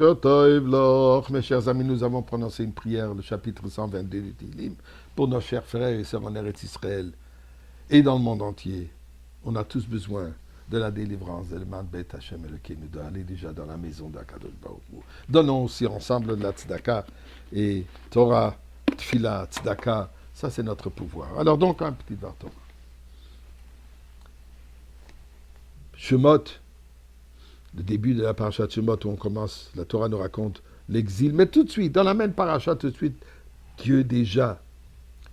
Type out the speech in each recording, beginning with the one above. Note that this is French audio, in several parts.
Mes chers amis, nous avons prononcé une prière, le chapitre 122 du Tehillim, pour nos chers frères et sœurs en Eretz Israël et dans le monde entier. On a tous besoin de la délivrance de l'Eman Bet Hashem Elokeinu, d'aller déjà dans la maison d'Akadosh Baruch Hu. Donnons aussi ensemble de la tzedaka et Torah, Tfila, tzedaka, ça c'est notre pouvoir. Alors donc un petit vers Torah. Shemot, le début de la parasha de Shemot où on commence, la Torah nous raconte l'exil, mais tout de suite, dans la même parasha, tout de suite, Dieu déjà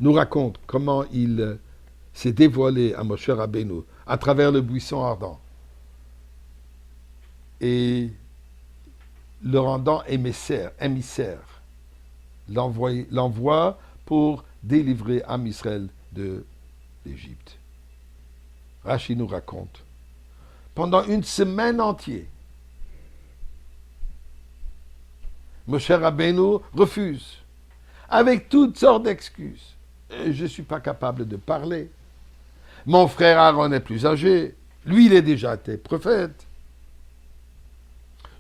nous raconte comment il s'est dévoilé à Moshe Rabbeinu à travers le buisson ardent et le rendant émissaire, l'envoie pour délivrer Am Israël de l'Égypte. Rashi nous raconte pendant une semaine entière, Moshe Rabbeinu refuse, avec toutes sortes d'excuses. Je ne suis pas capable de parler. Mon frère Aaron est plus âgé. Lui, il est déjà été prophète.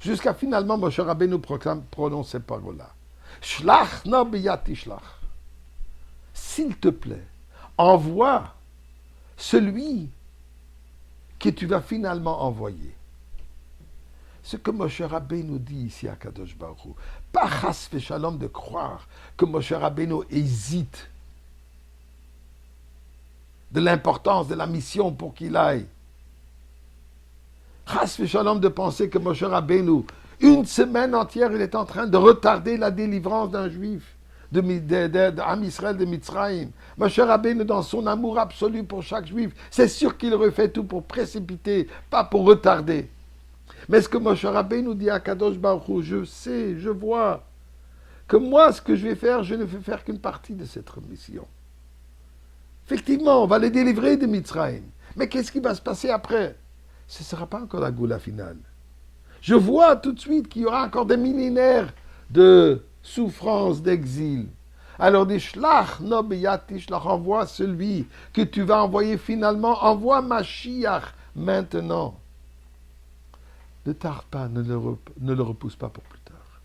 Jusqu'à finalement, Moshe Rabbeinu prononce ces paroles-là. Shlach no biyati shlach. S'il te plaît, envoie celui que tu vas finalement envoyer. Ce que Moshe Rabbeinu dit ici à Kadosh Baruch Hu, pas chas v'shalom de croire que Moshe Rabbeinu hésite de l'importance de la mission pour qu'il aille. Chas v'shalom de penser que Moshe Rabbeinu, une semaine entière, il est en train de retarder la délivrance d'un juif, d'Am Israël de Mitzrayim. Moshe Rabbeinu, dans son amour absolu pour chaque juif, c'est sûr qu'il refait tout pour précipiter, pas pour retarder. Mais ce que Moshe Rabbeinu dit à Kadosh Baruch Hu, je sais, je vois, que moi, ce que je vais faire, je ne vais faire qu'une partie de cette mission. Effectivement, on va les délivrer de Mitzrayim. Mais qu'est-ce qui va se passer après? Ce ne sera pas encore la goula finale. Je vois tout de suite qu'il y aura encore des millénaires de souffrance, d'exil. Alors dit Shlach no biyati shlach, envoie celui que tu vas envoyer finalement, envoie Mashiach maintenant. Ne tarde pas, ne le repousse pas pour plus tard.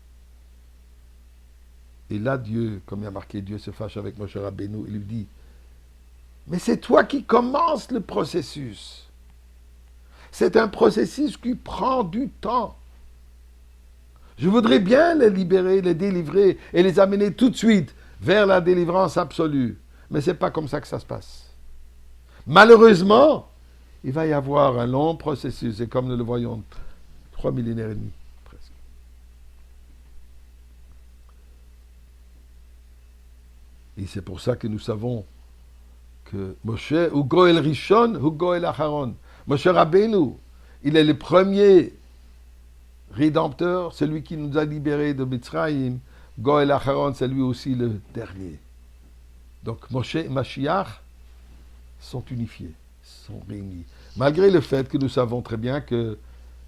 Et là, Dieu, comme il y a marqué, Dieu se fâche avec Moshe Rabbeinu, il lui dit, mais c'est toi qui commences le processus. C'est un processus qui prend du temps. Je voudrais bien les libérer, les délivrer et les amener tout de suite vers la délivrance absolue. Mais ce n'est pas comme ça que ça se passe. Malheureusement, il va y avoir un long processus, et comme nous le voyons, 3 millénaires et demi, presque. Et c'est pour ça que nous savons que Moshe, ou Goel Rishon, ou Goel Acharon. Moshe Rabbeinu, il est le premier rédempteur, celui qui nous a libérés de Mitzrayim. Goel Acharon, c'est lui aussi le dernier. Donc Moshe et Mashiach sont unifiés, sont réunis. Malgré le fait que nous savons très bien que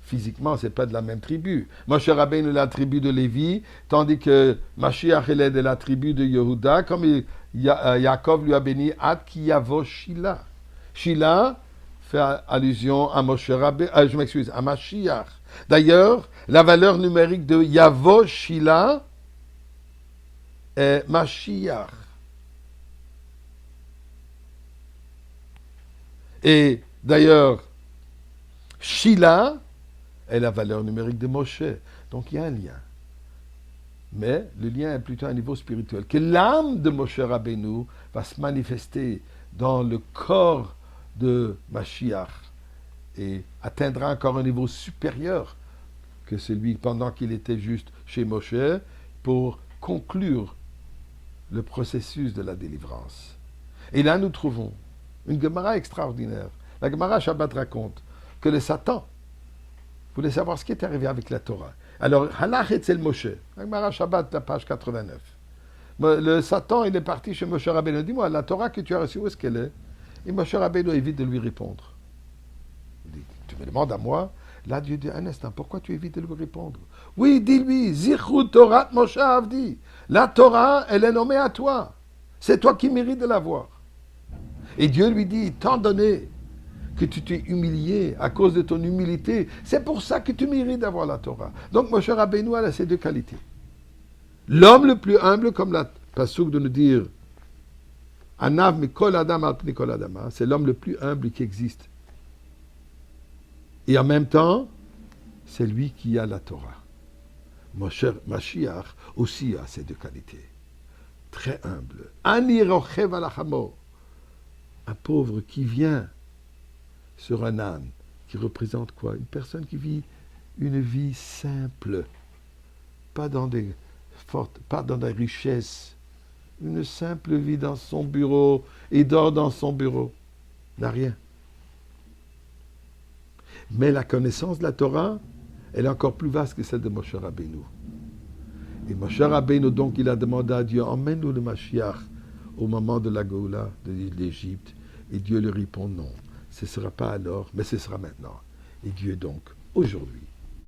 physiquement, ce n'est pas de la même tribu. Moshe Rabbeinu est de la tribu de Lévi, tandis que Mashiach est de la tribu de Yehuda, comme Yaakov lui a béni, Ad ki yavo Shila. Shila fait allusion à Moshe Rabbeinu, je m'excuse, à Mashiach. D'ailleurs, la valeur numérique de Yavo Shila est Mashiach. Et d'ailleurs, Shila est la valeur numérique de Moshe. Donc il y a un lien. Mais le lien est plutôt à un niveau spirituel. Que l'âme de Moshe Rabbeinu va se manifester dans le corps de Mashiach et atteindra encore un niveau supérieur que celui pendant qu'il était juste chez Moshe pour conclure le processus de la délivrance. Et là nous trouvons une Gemara extraordinaire. La Gemara Shabbat raconte que le Satan voulait savoir ce qui est arrivé avec la Torah. Alors, Halach etzel Moshe, la Gemara Shabbat, la page 89. Le Satan, il est parti chez Moshe Rabbeinu. Dis-moi, la Torah que tu as reçue, où est-ce qu'elle est? Et Moshe Rabbeinu évite de lui répondre. Il dit, tu me demandes à moi? Là, Dieu dit, un instant, pourquoi tu évites de lui répondre? Oui, dis-lui, Zichru Torah Moshe Avdi. La Torah, elle est nommée à toi. C'est toi qui mérites de l'avoir. Et Dieu lui dit, étant donné que tu t'es humilié à cause de ton humilité. C'est pour ça que tu mérites d'avoir la Torah. Donc, Moshe Rabbeinu a ces deux qualités. L'homme le plus humble, comme la Passouk de nous dire, Anav mikol adam al pni kol adama, c'est l'homme le plus humble qui existe. Et en même temps, c'est lui qui a la Torah. Moshe Mashiach aussi a ces deux qualités. Très humble. Ani rochev alachamo, un pauvre qui vient sur un âne, qui représente quoi? Une personne qui vit une vie simple, pas dans des fortes, pas dans des richesses, une simple vie dans son bureau, et dort dans son bureau, n'a rien. Mais la connaissance de la Torah, elle est encore plus vaste que celle de Moshe Rabbeinu. Et Moshe Rabbeinu, donc, il a demandé à Dieu, emmène-nous le Mashiach au moment de la Goula de l'Égypte. Et Dieu lui répond non. Ce ne sera pas alors, mais ce sera maintenant. Et Dieu, donc, aujourd'hui,